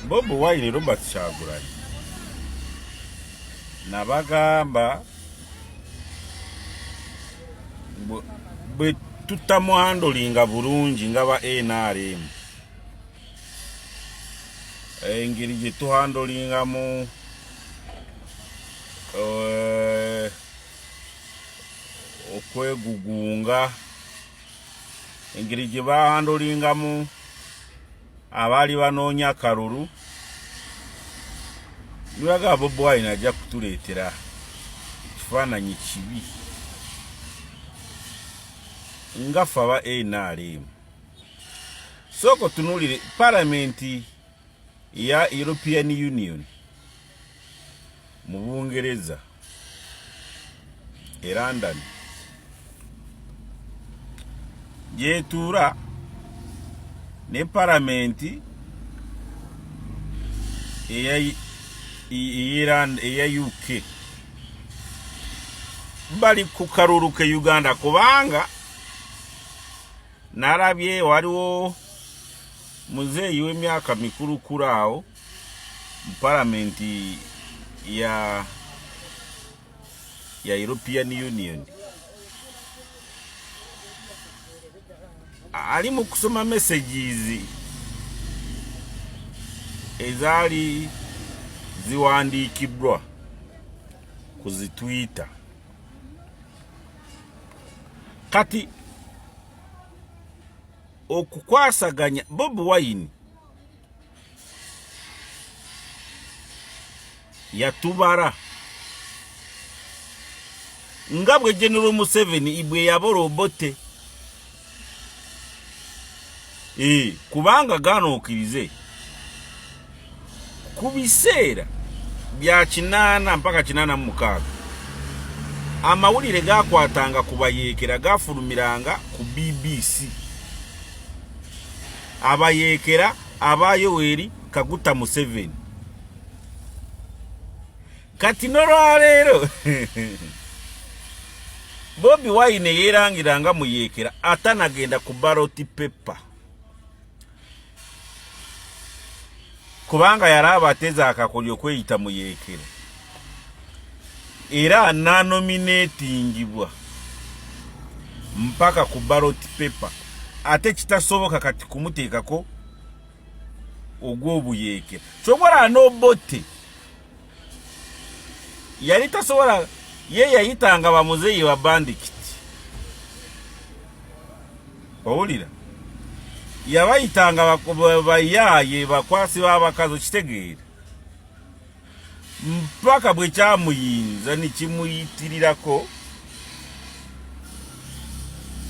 Bobiwine Robert Kyagulanyi Nabagamba bwe tutamuhandolinga bulungi nga ba NRM engeri gye tuhandolingamu okwegugunga engeri gye bahandolingamu abaali banoonya akalulu nibaga Bobiwine ajja kutuleetera kifaananyi kibi nga ffe aba NRM. Soko tunuulire palamenti ya European Union mu Bungereza e London yetuura ne palamenti eya UK bali ku kalulu ke Uganda kubanga narabye waliwo muzeeyi w'emyaka mikulukulu awo mu palamenti ya European Union ali mu kusoma messages ezaali ziwandiikibwa ku Twitter. Kati okukwasaganya Bobiwine yatubara nga bwe General Museveni ibwe yabora obote kubanga ganookirize ku biseera bya 8 mpaka 86 amawulire gakwatanga kubayeekera gafulumiranga ku BBC abayeekera abayoweri Kaguta Museveni. Kati nolwaleero Bobiwine yeerangiranga muyeekera atanagenda ku ballot paper kubanga yalaba ateza akakolyo kweyita muyeekera era nanominatingibwa mpaka ku ballot paper ate kitasoboka kati kumuteekako ogw'obuyeekera kyobora n'obote yali tasobola ye yayitanga bamuzeeyi wa bandikiti owulira yabayitanga bayaaye bakwasi b'abakazi kitegeera mpaka bwe kyamuyinza nikimuyitirirako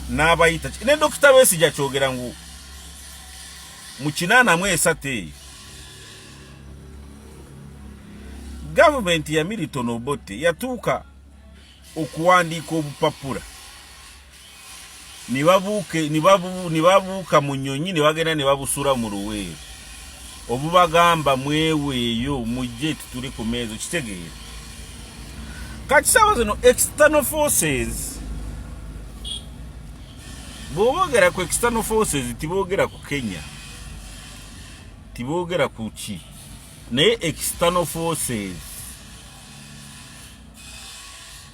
n'abayita ne Dr. Besigye kyogera ngu mu 83 gavumenti ya Milton Obote yatuuka okuwandiika obupapula nibabuuka mu nnyonyi ne bagenda ne babusula mu luweero obubagamba mweweeyo mujje tutuli ku meezo kitegeera. Kati saawa zino external forces boogera ku external forces tiboogera ku Kenya tiboogera ku ki naye external forces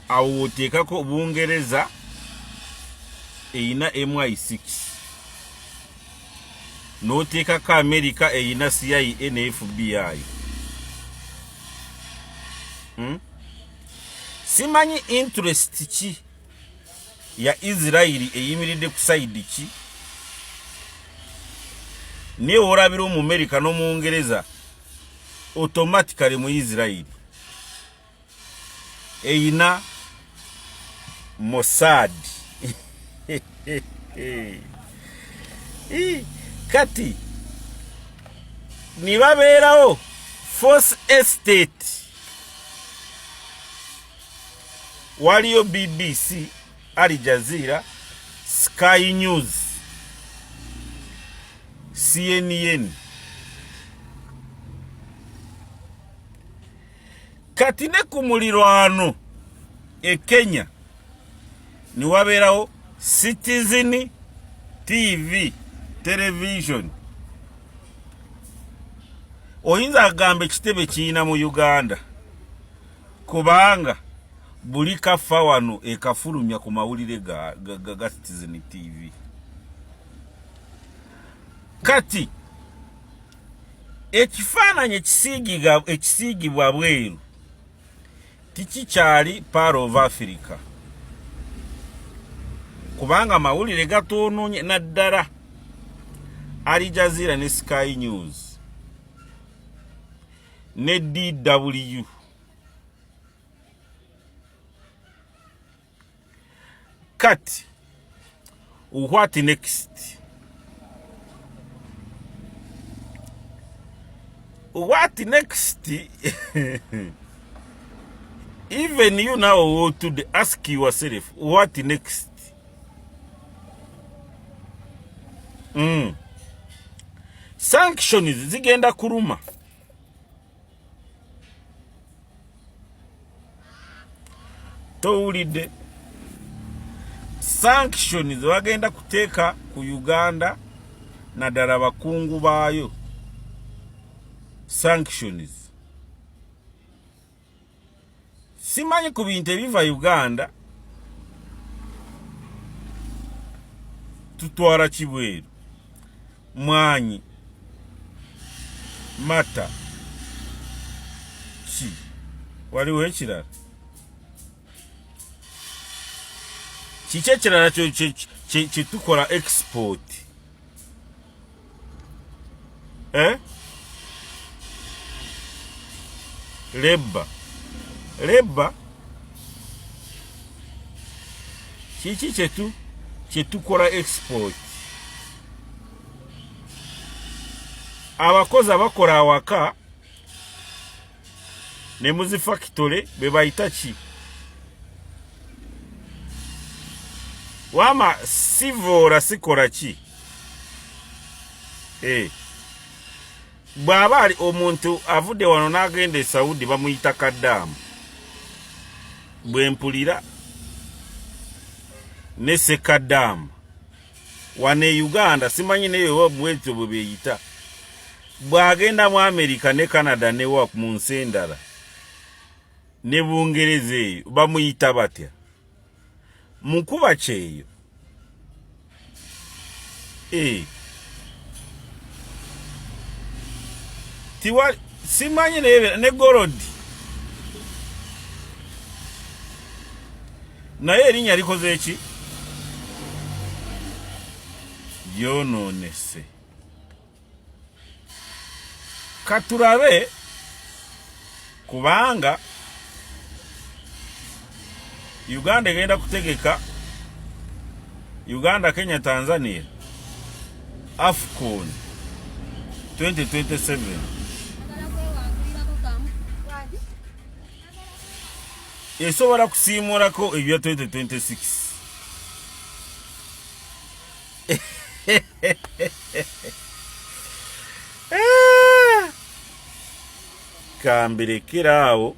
awo oteekako Bungereza eyina MI6 n'oteekako America eyina CIA ne FBI. Simanyi interest ki ya Israeli eyimiridde ku side ki ne olabira mu America no mu Bungereza automatically mu Israeli eyina Mossad. Kati nibabeerawo Force Estate waliyo BBC, Al Jazeera, Sky News, CNN. Kati ne ku mulirwano e Kenya niwabeerawo Citizen TV television oyinza agamba ekitebe kiina mu Uganda kubanga buli kafa wano ekafulumya ku mawulire ga Citizen TV. Kati ekifaananyi ekisiigibwa bweru tikikyali part of Africa kubanga mawulire gatoononye naddala Al Jazeera ne Sky News ne DW. Kati what next? What next? Even you now ought to ask yourself, what next? Sanctions zigenda kuruma. Towulidde? Sanctions bagenda kuteeka ku Uganda naddala bakungu baayo. Sanctions. Simanyi ku bintu ebiva Uganda tutwala kibweru. Mwanyi mata ki waliwo ekirala kiki ekirala kyetukola export leba kiki kyetukola export. Abakozi abakola awaka ne muzi factory be bayita ki wama sivora sikola ki bw'aba ali omuntu avudde wano n'agenda e Saudi bamuyita kaddamu bwempulira ne sekaddamu wane e Uganda simanyi neyo bwetyo bwe beyita bw'agenda mu America ne Canada ne wa mu nsi endala ne Bungereza eyo bamuyita batya mukuba kyeyo tiwa simanyi ne Gorodi naye erinnya likoze eki yonoonese. Katulabe kubanga Uganda egenda kutegeka Uganda, Kenya, Tanzania AFCON 2027 esobola kusiimulako ebya 2026. Kambirekera awo